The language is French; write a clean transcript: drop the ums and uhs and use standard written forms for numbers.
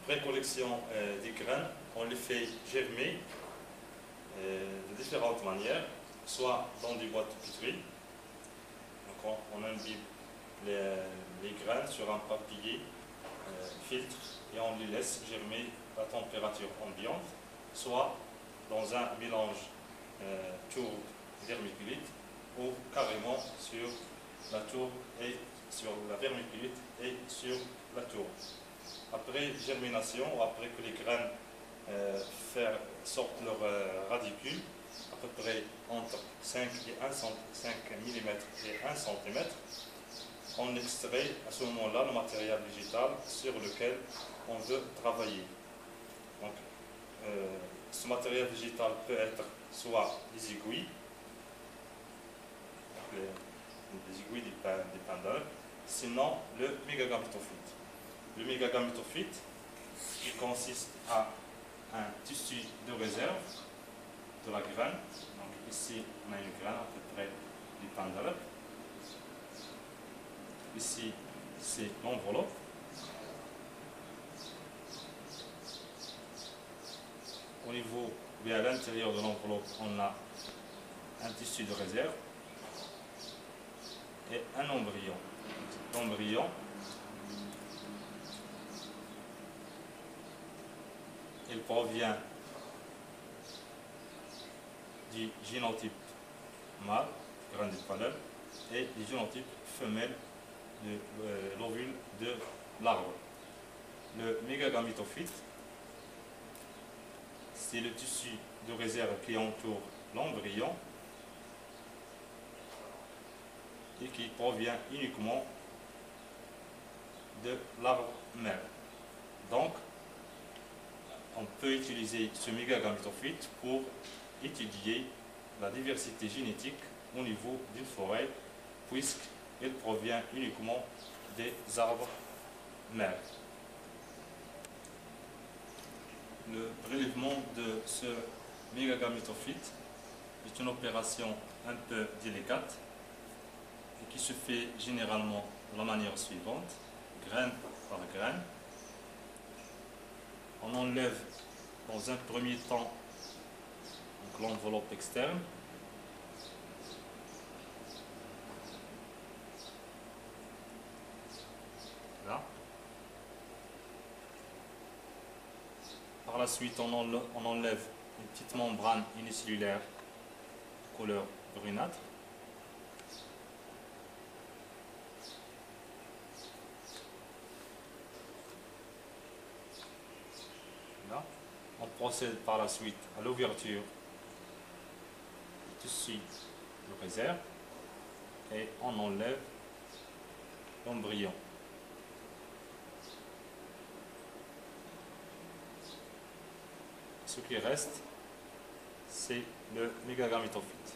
précollection des graines, on les fait germer de différentes manières, soit dans des boîtes de pétri. Donc on imbibe les graines sur un papier filtre et on les laisse germer à température ambiante, soit dans un mélange tourbe vermiculite ou carrément sur la tourbe et sur la vermiculite et sur la tourbe. Après germination, après que les graines sortent leurs radicules, à peu près entre 5 mm et 1 cm, on extrait à ce moment-là le matériel végétal sur lequel on veut travailler. Donc, ce matériel végétal peut être soit des aiguilles, des aiguilles des pendeurs, sinon le mégagamétophyte. Le mégagamétophyte, qui consiste à un tissu de réserve de la graine. Donc ici, on a une graine à peu près du pendeur. Ici, c'est l'enveloppe. Au niveau, ou à l'intérieur de l'enveloppe, on a un tissu de réserve et un embryon. L'embryon, il provient du génotype mâle, graine de pollen, et du génotype femelle de l'ovule de l'arbre. Le mégagamétophyte, c'est le tissu de réserve qui entoure l'embryon et qui provient uniquement de l'arbre mère. Donc, on peut utiliser ce mégagamétophyte pour étudier la diversité génétique au niveau d'une forêt, puisqu'il provient uniquement des arbres mères. Le prélèvement de ce mégagamétophyte est une opération un peu délicate et qui se fait généralement de la manière suivante, graine par graine. On enlève dans un premier temps l'enveloppe externe. Là. Par la suite, on enlève une petite membrane unicellulaire de couleur brunâtre. Là. On procède par la suite à l'ouverture du tissu de réserve et on enlève l'embryon. Ce qui reste, c'est le mégagamétophyte.